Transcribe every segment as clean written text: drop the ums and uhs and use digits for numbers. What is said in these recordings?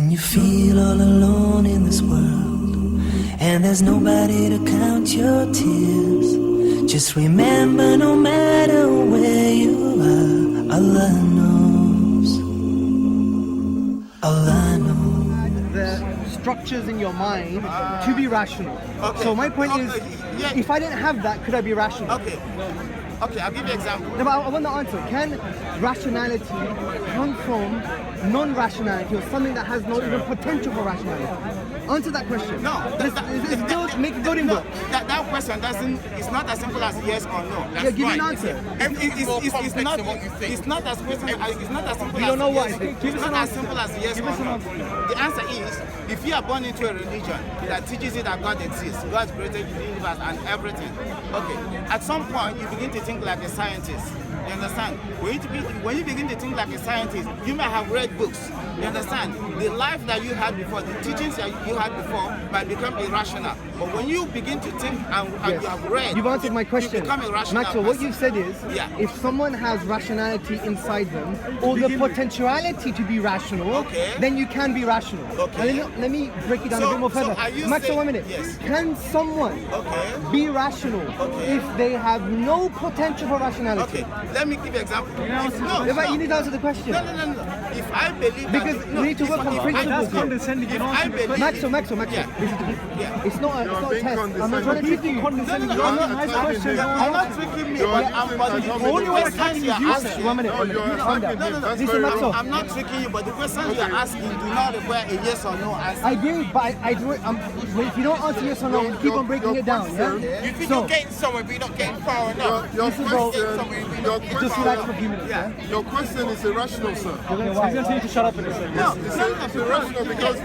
When you feel all alone in this world and there's nobody to count your tears, just remember no matter where you are, Allah knows. Allah knows. The structures in your mind to be rational. Okay. So my point is, yeah. if I didn't have that, could I be rational? Okay, I'll give you an example. No, but I want the answer. Can rationality come from non-rationality or something that has no even potential for rationality? Answer that question. No, Make building blocks. That question it's not as simple as yes or no. That's Yeah, give me right. an answer. It's not as simple. You don't know what? Yes. Give It's us not an as answer. simple as yes Give or us an no. answer. The answer is, if you are born into a religion that teaches you that God exists, God created the universe and everything, okay, at some point you begin to think like a scientist. You understand? When you begin to think like a scientist, you may have read books. You understand? The life that you had before, the teachings that you had before might become irrational. But when you begin to think and you have read, You've answered my question. You become a rational Maxwell, what person. you've said is, Yeah. if someone has rationality inside them, or the potentiality to be rational, Okay. then you can be rational. Okay. Now, let me break it down So- a bit more so further. are you Maxwell, saying- 1 minute. Yes. Can someone Okay. be rational Okay. if they have no potential for rationality? Okay, let me give you an example. You need to answer the question. No. If I believe Because that, we need to work on principles here. If I believe, Maxwell, Yeah. listen. It's not a test. I'm not trying to treat you condescending. I'm not tricking me, but the only questions you are asking. 1 minute. Calm down. Listen, Maxwell. I'm not tricking you, but the questions you are asking do not require a yes or no answer. I agree, but if you don't answer yes or no, we'll keep on breaking it down. Yeah? You think So- you're getting somewhere, but you're not getting far enough. Your Listen, bro. Just relax for a few minutes. Yeah. Your question is irrational, sir. He's going to tell you to shut up in a second. It's irrational because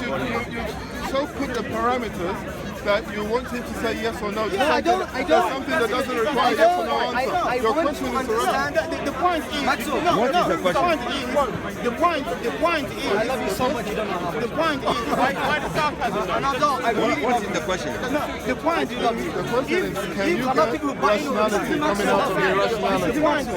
you so put the parameters that you want him to say yes or no. No, I don't. There's something that doesn't require yes or no answer. I Your want question to is irrational. understand. The point is, Maxwell, no, what no, is the question? The point is, I love you so much, you don't know how much. the point is, why the sarcasm? No, I really What love is you. the question? No, the point is, The question is, can you I'm not people get who buy into rationality coming out of the irrationality? point is,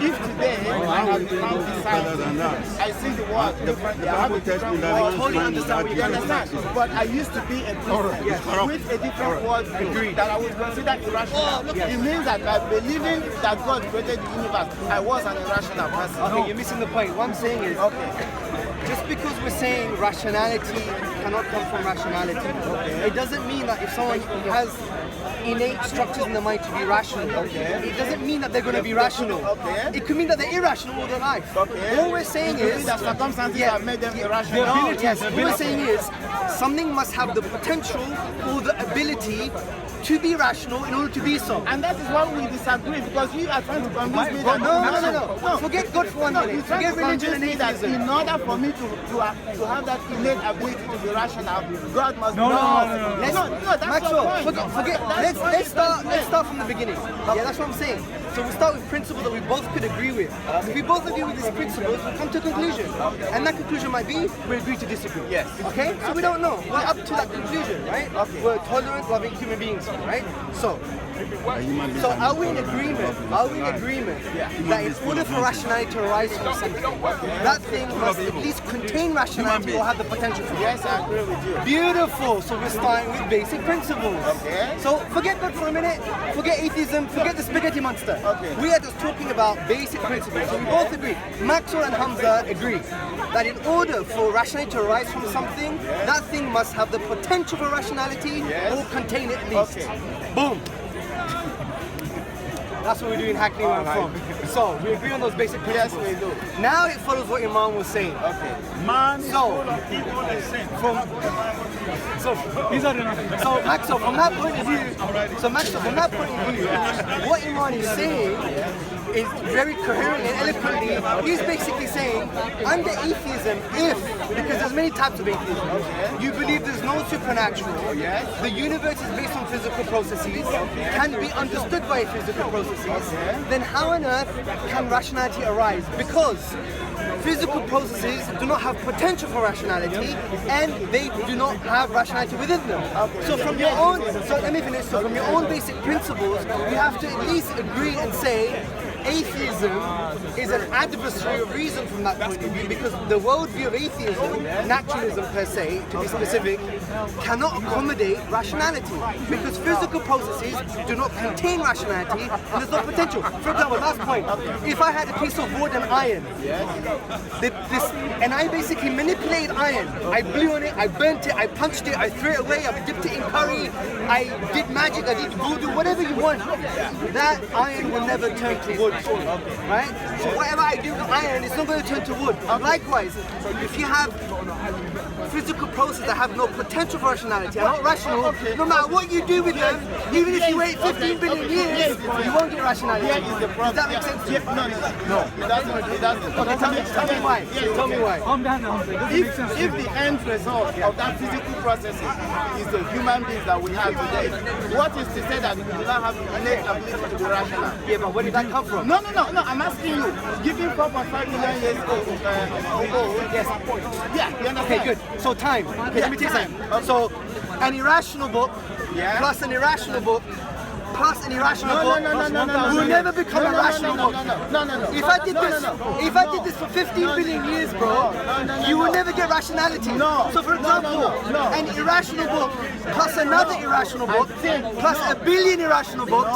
if today I have become a scientist, I see the world differently. I have a different world. Totally understand what You you're understand? But I used to be a Christian with a different worldview that I would consider irrational. It means that by believing that God created the universe, I was an irrational person. Okay, you're missing the point. What I'm saying is, just because we're saying rationality cannot come from rationality, it doesn't mean that if someone has innate structures in their mind to be rational, it doesn't mean that they're going to be rational. It could mean that they're irrational all their life. All we're saying is that circumstances have made them irrational. No, yes, what we're saying is something must have the potential or the ability to be rational in order to be so. And that is why we disagree, because you are trying to convince me that No. Forget God for 1 minute. Forget religion and that atheism. in order for me to have that innate ability to be rational, God must No, that's Maxwell, your point. forget. Let's start from the beginning. Yeah, that's what I'm saying. So we start with principles that we both could agree with. If we both agree with these principles, we'll come to a conclusion. And that conclusion might be we agree to disagree. Yes. Okay? So we don't know. We're up to that conclusion, right? We're tolerant, loving human beings, right? So are we in agreement? Are we in agreement that in order for rationality to arise from something, that thing must at least contain rationality or have the potential for it? Yes, I agree with you. Beautiful. So we're starting with basic principles. Okay. So forget God for a minute. Forget atheism. Forget the spaghetti monster. Okay. We are just talking about basic principles. So we both agree. Maxwell and Hamza agree that in order for rationality to arise from something, that thing must have the potential for rationality or contain it at least. Boom. That's what we do in Hackney where I'm from. So we agree on those basic principles. Yes, we do. Now it follows what Imam was saying. Okay. So Maxwell, from that point of view, what Iman is saying is very coherent and eloquently. He's basically saying, under atheism, because there's many types of atheism, you believe there's no supernatural, the universe is based on physical processes, can be understood by physical processes, then how on earth can rationality arise? Because physical processes do not have potential for rationality, and they do not have rationality within them. So from your own, so let me finish. So from your own basic principles, you have to at least agree and say atheism is an adversary of reason from that point of view, because the worldview of atheism, naturalism per se, to be specific, cannot accommodate rationality, because physical processes do not contain rationality and there's no potential. For example, last point, if I had a piece of wood and iron, and I basically manipulated iron, I blew on it, I burnt it, I punched it, I threw it away, I dipped it in curry, I did magic, I did voodoo, whatever you want, that iron will never turn to wood, right? So whatever I do with iron, it's not going to turn to wood. Likewise, if you have physical processes that have no potential for rationality, are not rational, no matter what you do with them, even if you wait 15 billion years, you won't get rationality. Does that make sense to you? No, it doesn't. Okay, tell me why. Tell me why. If the end result of that physical process is the human beings that we have today, what is to say that we do not have the innate ability to be rational? Yeah, but where did that come from? No, I'm asking you. Giving 4.5 million years ago, Yes. yeah, you understand? Okay, good. So time. Okay, let me take time. So an irrational book plus an irrational book plus an irrational book will never become a rational book. No. If I did this for 15 billion years, bro, you will never get rationality. No. So for example, an irrational book plus another irrational book plus a billion irrational books,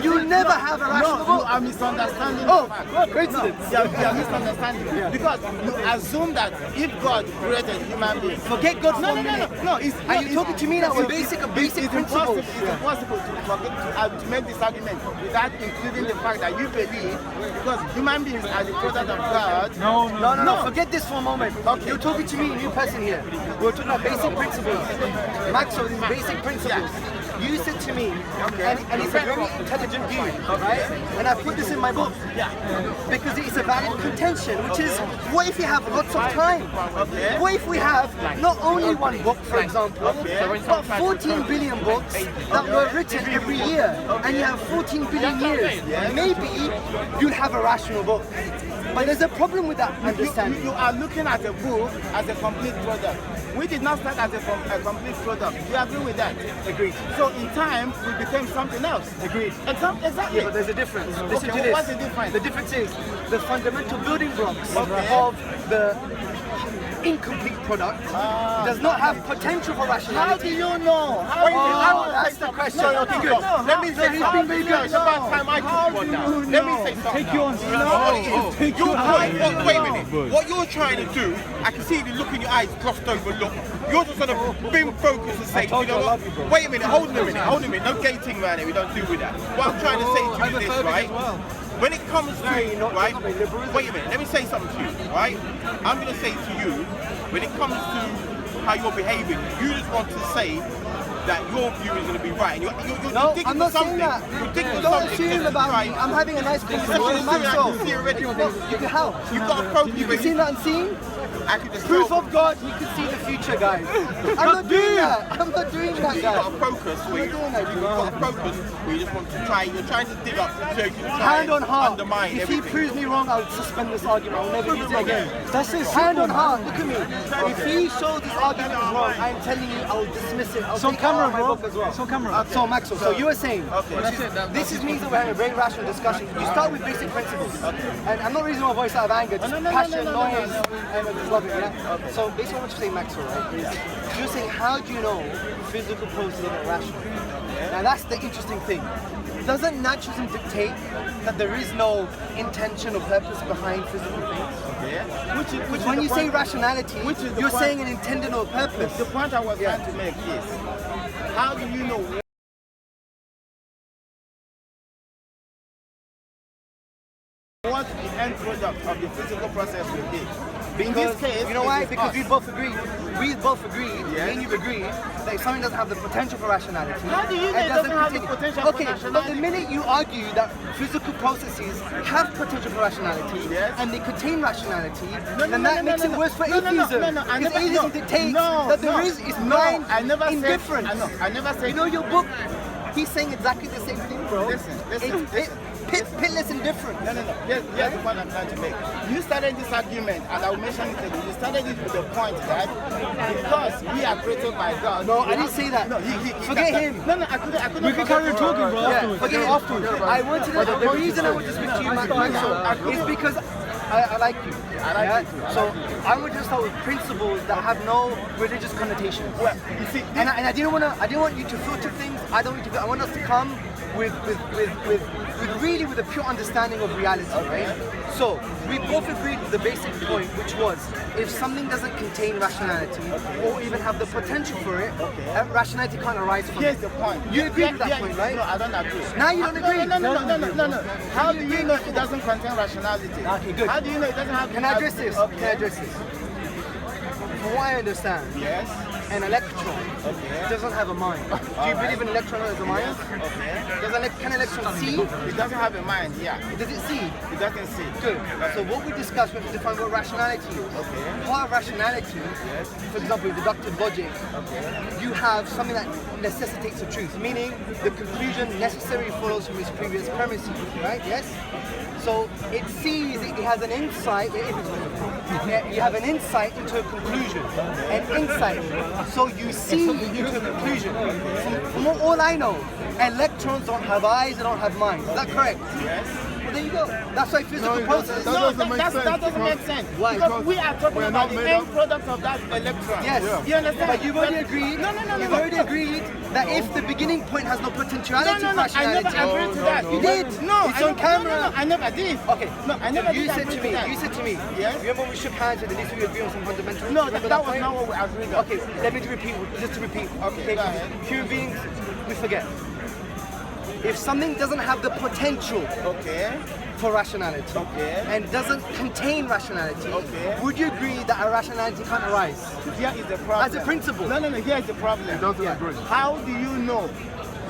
you'll never have a rational book. You are misunderstanding. Oh, coincidence. You are misunderstanding. Because you assume that if God created human beings, Forget God for a minute. No, Are you talking to me now with basic principles? It's impossible to make this argument without including the fact that you believe, because human beings are the product of God. No. Forget this for a moment. Okay. You're talking to me, a new person here. We're talking about basic principles. Maxwell, these basic principles. You said to me, and it's a very intelligent view, right? And I put this in my book because it's a valid contention, which is, what if you have lots of time? What if we have not only one book, for example, but 14 billion books that were written every year, and you have 14 billion years? Maybe you'll have a rational book. But there's a problem with that understanding. You are looking at a book as a complete product. We did not start as a complete product. You agree with that? Agreed. So in time, we became something else. Agreed. Exactly. Yeah, but there's a difference. Listen to this. What's the difference? The difference is the fundamental building blocks of the incomplete product does not have potential for rationality. How do you know? That's the question. Okay, good. Let me say something. It's about time I took one now. Let me say something. Take you on. Wait a minute. What you're trying to do, I can see the look in your eyes, glossed over look. You're just going to beam focus and say, you know what? Wait a minute, hold on a minute. No gay ting around here, we don't deal with that. What I'm trying to say to you is this, right? When it comes to, right, wait a minute, let me say something to you, right? I'm going to say to you, when it comes to how you're behaving, you just want to say that your view is going to be right. You're No, digging I'm not for saying something. that. You're digging for Don't something. assume about me. I'm having a nice conversation with Maxwell. You can help. You've got a focus. You can see the unseen. I can just Proof tell. of God, you can see the future, guys. I'm not doing that. I'm not doing that, You've got a guys. focus where you've got a focus where you just want to try. You're trying to dig up so you can try Hand on and heart. undermine If he everything. proves me wrong, I'll suspend this argument. I'll never use it again. That's it. Hand on heart. Look at me. If he shows this argument is wrong, I'm telling you, I'll dismiss it. I'll take it out of my book as well. It's on camera. So Maxwell, so you were saying, Okay. this is means that we're having a very rational discussion. You start with basic principles. And I'm not raising my voice out of anger, just passion, noise, and I just love it. Yeah? So basically what you're saying, Maxwell, right, is you're saying, how do you know physical processes are not rational? Now that's the interesting thing. Doesn't naturalism dictate that there is no intention or purpose behind physical things? Which When is you the say point- rationality, which is the you're point- saying an intended or purpose. The point I was trying to make is, how do you know what the end product of the physical process will be? In this case, you know why? it is Because us. we both agreed, me and you've agreed, that if something doesn't have the potential for rationality, How do you know it doesn't have the potential for okay, rationality? but the minute you argue that physical processes have potential for rationality and they contain rationality, then that makes it worse for atheism. Because atheism dictates that there is blind I never indifference. I never said. You know your book, he's saying exactly the same thing, bro. Listen. pitless indifference. No. Here's the point I'm trying to make. You started this argument, and I will mention it again. You started it with the point that because we are created by God. No, I didn't say that. No, forget him. No, I couldn't. We can carry on talking, bro. Yeah, forget it afterwards. I wanted to. The reason I wanted to speak to you, Maxwell, is because I like you. I like you too. So I want to start with principles that have no religious connotations. Well, you see, And I didn't want you to filter things. I want us to come with a pure understanding of reality, right? So we both agreed with the basic point, which was if something doesn't contain rationality or even have the potential for it, rationality can't arise from here's it. the point. You agree with that point, right? No, I don't agree. Now you don't agree. No. How do you know it doesn't contain rationality? Okay, good. How do you know it doesn't have? Can I address this? Okay. Can I address this? From what I understand, Yes. an electron doesn't have a mind. Do you believe an electron has a mind? Okay. Can an electron see? It doesn't have a mind. Yeah. Does it see? It doesn't see. Good. So what we discussed, we have to define what rationality is. Part of rationality, for example, deductive logic, you have something that necessitates the truth, meaning the conclusion necessarily follows from its previous premises, right? Yes? So it sees, it has an insight, you have an insight into a conclusion, an insight. So you see into a conclusion. From all I know, electrons don't have eyes, they don't have minds. Is that correct? Yes. Well, there you go. That's why physical processes. That doesn't make sense. That doesn't make sense. Why? Because we are talking we're about not the made end up- product of that electron. Yes. You understand? But you've already agreed. No. You've already agreed that if the beginning point has no potentiality for I rationality. never agreed to that. You did. No, It's I on never- camera. No, I never did. Okay. No, I never You did said agree to me. that. You said to me. Yes. Remember when we shook hands and at least we agree on some fundamentals. No, Remember that was point? not what we agreed on. Okay. Let me repeat. Just to repeat. Okay, go ahead. Human beings, we forget. If something doesn't have the potential Okay. for rationality Okay. and doesn't contain rationality, Okay. would you agree that a rationality can't arise? Here is the problem. As a principle. No. Here is the problem. He doesn't agree. How do you know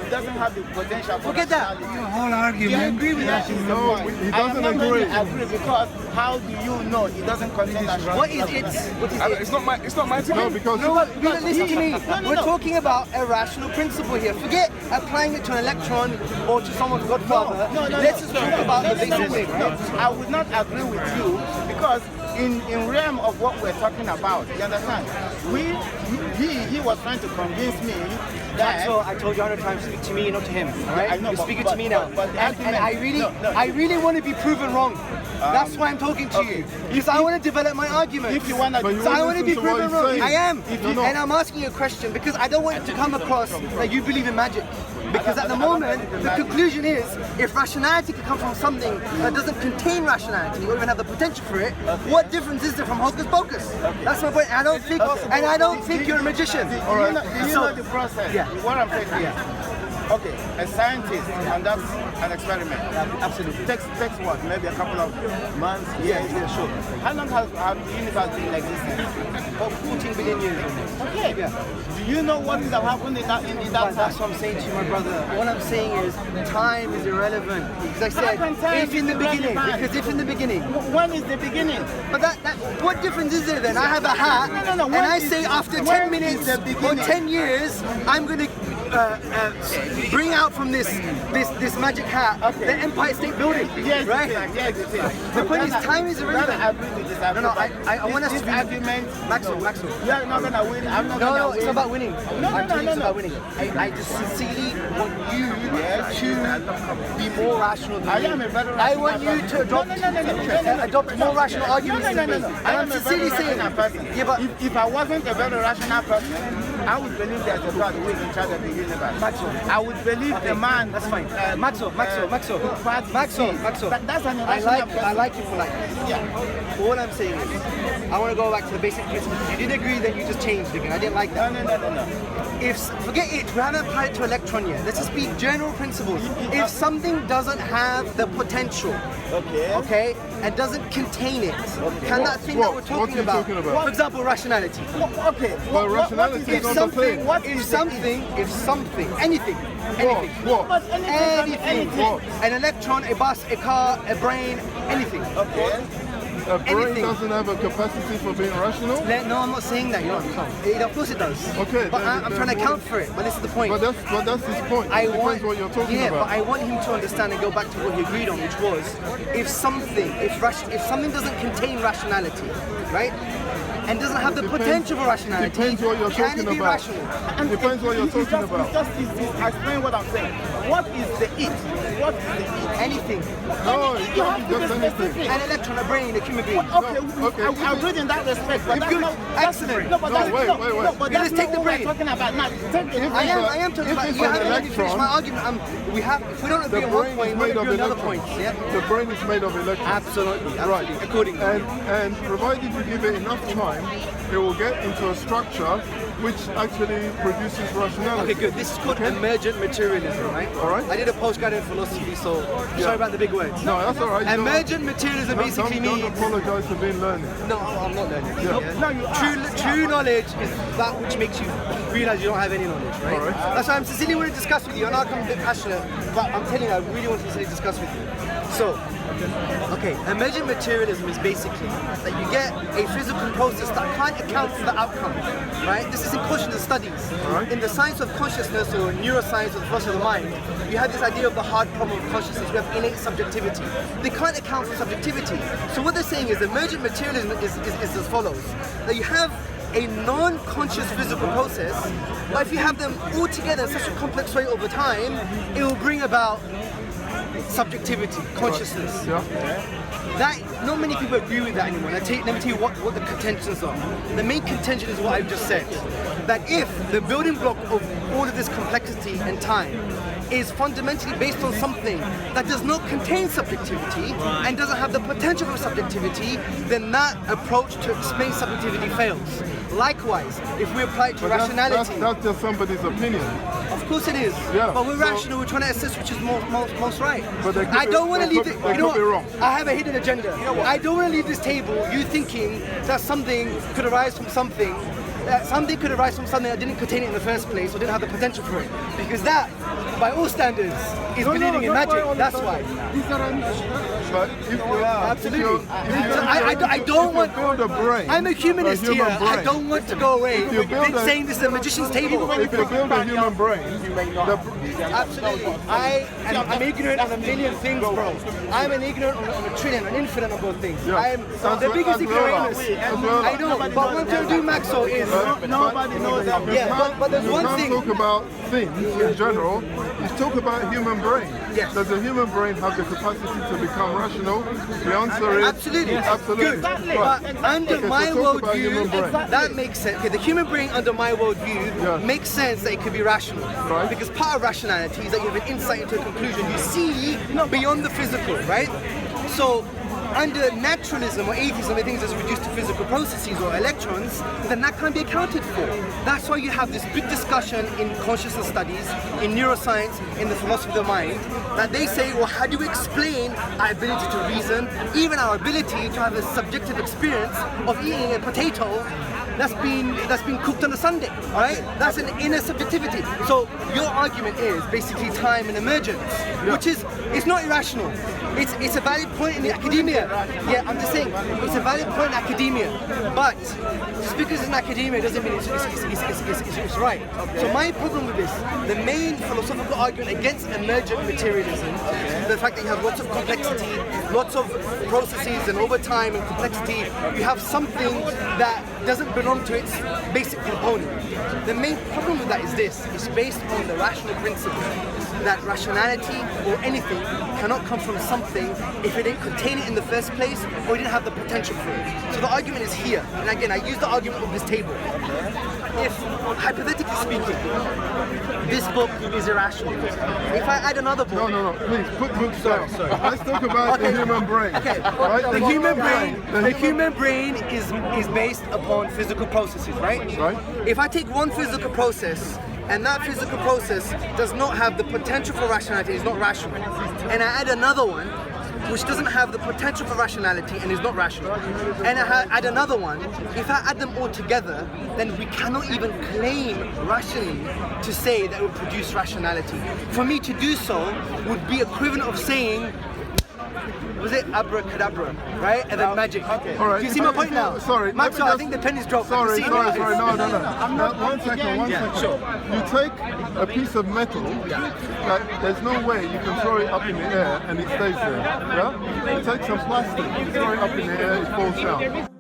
it doesn't have the potential for Forget that. rationality? Your whole argument. I agree with that. No, he I am doesn't not agree. going to agree because how do you know it doesn't contain rationality? What is it? What is it? It's not my No, because No, listen to me. No. We're talking about a rational principle here. Forget applying it to an electron or to someone's godfather. Let's just talk about the basic thing, No, right? I would not agree with you because in realm of what we're talking about, you understand? He was trying to convince me that. So I told you 100 times, speak to me, not to him. All right? I know, You're but- speaking but- to me now. but the and argument- I really want to be proven wrong. That's why I'm talking to you. Because I want to develop my argument. If you want to, But you So I won't want to be listen to what proven he's wrong. saying. I am. No. And I'm asking you a question because I don't want it to come across that you believe in magic. Because at the moment, the conclusion is, if rationality can come from something that doesn't contain rationality or even have the potential for it, what difference is there from hocus pocus? That's my point. I don't think you're a magician. Do you know the process? Yeah. What I'm saying is, okay, a scientist conducts an experiment. Absolutely. Takes what? Maybe a couple of months, years. Yeah, sure. How long has the universe been in existence? About 14 billion years almost. Okay. Yeah. Do you know what would have happened in that But time? that's what I'm saying to you, my brother. What I'm saying is time is irrelevant. Because I said, can time if in be the beginning, irrelevant? because if in the beginning. When is the beginning? But what difference is there then? I have a hat, No. and When I is- say after when 10 is minutes the or beginning? 10 years, I'm going to bring out from this magic hat the Empire State Building, Yes, right? Yes, it is. The point is, time is irrelevant. I agree with this. No, I want us this to be argument. Maxwell. You are not gonna win. I'm not gonna No, win. it's not about winning. No, I'm telling you it's no. about winning. I just sincerely want you to be more rational than I me. am a very I rational want you person. to adopt more rational arguments No. than me. And I I'm am a very sincerely saying, rational person. yeah, but if I wasn't a very rational person, I would believe there's a God who is in charge of the universe. Maxwell. I would believe the man. that's fine. Maxwell. That's an irrational I person. like you for like that. Yeah. All I'm saying is, I want to go back to the basic principle. If you didn't agree, then you just changed again. I didn't like that. No. Forget it, we haven't applied it to electron yet. Let's just speak general principles. If something doesn't have the potential, okay, and doesn't contain it, can that thing that we're What are talking you about, talking about? for example, rationality. Okay. But rationality is not the thing. If something, anything, What? But anything. an electron, a bus, a car, a brain, anything, Okay. a brain anything. doesn't have a capacity for being rational? No, I'm not saying that. Of course it does. Okay, but then- I'm then trying to what- account for it. But this is the point. But that's his point. I It depends want, what you're talking yeah, about. but I want him to understand and go back to what he agreed on, which was if something doesn't contain rationality, right, and doesn't have the potential for rationality, Depends what you're can talking it be about. rational? Depends what you're talking about. Explain what I'm saying. What is the it? What is the it? Anything. No, it's not just anything. An electron, a brain, a human being. Okay, okay. I agree in that respect, but that's Good. not Excellent. No, but No, that's wait, no, wait, wait. no, but You that's just take not the what brain. we're talking about now. Take it. I am talking if about. it's You an haven't let me finish electron, my argument. If we don't agree The on one brain point, is we'll made of agree on another electrons. point. Yeah. The brain is made of electrons. Absolutely. Right. Accordingly. And provided you give it enough time, it will get into a structure which actually produces rationality. Okay, good. This is called Okay? emergent materialism, right? All right. I did a postgrad in philosophy, so sorry about the big words. No, that's all right. You Emergent materialism basically don't means. apologize for being learning. No, I'm not learning. Yeah. No, you are. True knowledge is that which makes you realize you don't have any knowledge, right? All right. That's why I'm sincerely want to discuss with you. I know I come a bit passionate, but I'm telling you, I really want to sincerely discuss with you. So, okay, emergent materialism is basically that you get a physical process that can't account for the outcome, right? This is in consciousness studies. Right. In the science of consciousness or neuroscience or the philosophy of the mind, you have this idea of the hard problem of consciousness. We have innate subjectivity. They can't account for subjectivity. So what they're saying is emergent materialism is as follows. That you have a non-conscious physical process, but if you have them all together in such a complex way over time, it will bring about subjectivity, consciousness. Yeah. That not many people agree with that anymore. Let me tell you what the contentions are. The main contention is what I've just said. That if the building block of all of this complexity and time is fundamentally based on something that does not contain subjectivity and doesn't have the potential for subjectivity, then that approach to explain subjectivity fails. Likewise, if we apply it to But rationality, that's just somebody's opinion. of course it is. Yeah, But we're so- rational. We're trying to assess which is most right. But they could I be- don't want to they leave could- it. they You know could be what? wrong. I have a hidden agenda. I don't want to leave this table you thinking that something could arise from something. That something could arise from something that didn't contain it in the first place or didn't have the potential for it. Because that, by all standards, is believing in magic. That's why. But if you Absolutely. if So I don't want. build a brain, I'm a humanist a human here. brain, I don't want to go away you build a- saying this is a magician's table. If you build a human brain, Absolutely. I'm ignorant on a million things, bro. I'm an ignorant on a trillion, an infinite number of things. Yeah. I'm As the well- biggest as well ignoramus. as well I know, but what I'm trying to do, Maxwell, is Nobody knows that. yeah, but there's you one can't thing. talk about things in general. You talk about human brain. Yes. Does the human brain have the capacity to become rational? The answer is Absolutely. absolutely. Good. Right. But under Okay, so my talk about human brain. worldview, that makes sense. Okay, the human brain under my worldview Yeah. makes sense that it could be rational. Right. Because part of rationality is that you have an insight into a conclusion. You see beyond the physical, right? So under naturalism or atheism, where things are reduced to physical processes or electrons, then that can't be accounted for. That's why you have this big discussion in consciousness studies, in neuroscience, in the philosophy of the mind, that they say, well, how do you explain our ability to reason, even our ability to have a subjective experience of eating a potato that's been cooked on a Sunday, right? That's an inner subjectivity. So your argument is basically time and emergence, which is, it's not irrational. It's a valid point in the academia. Yeah, I'm just saying, it's a valid point in academia. But just because it's in academia doesn't mean it's right. So my problem with this, the main philosophical argument against emergent materialism, the fact that you have lots of complexity, lots of processes, and over time and complexity, you have something that doesn't belong to its basic component. The main problem with that is this: it's based on the rational principle that rationality or anything cannot come from something if it didn't contain it in the first place or it didn't have the potential for it. So the argument is here, and again, I use the argument of this table. If, hypothetically speaking, this book is irrational, if I add another book, No, please put books down. Let's talk about the human brain. Okay, Right? the human brain is based upon physical processes, right? Right. If I take one physical process and that physical process does not have the potential for rationality, it's not rational, and I add another one which doesn't have the potential for rationality and is not rational, and I add another one, if I add them all together, then we cannot even claim rationally to say that it will produce rationality. For me to do so would be equivalent of saying was it abracadabra, right? And then magic. Okay. All right. Do you see my point now? Sorry. Max, let me I just- think the pen is dropped. Sorry. See? No. One second. Yeah, sure. You take a piece of metal, like, there's no way you can throw it up in the air and it stays there. Yeah? You take some plastic, you throw it up in the air, it falls down.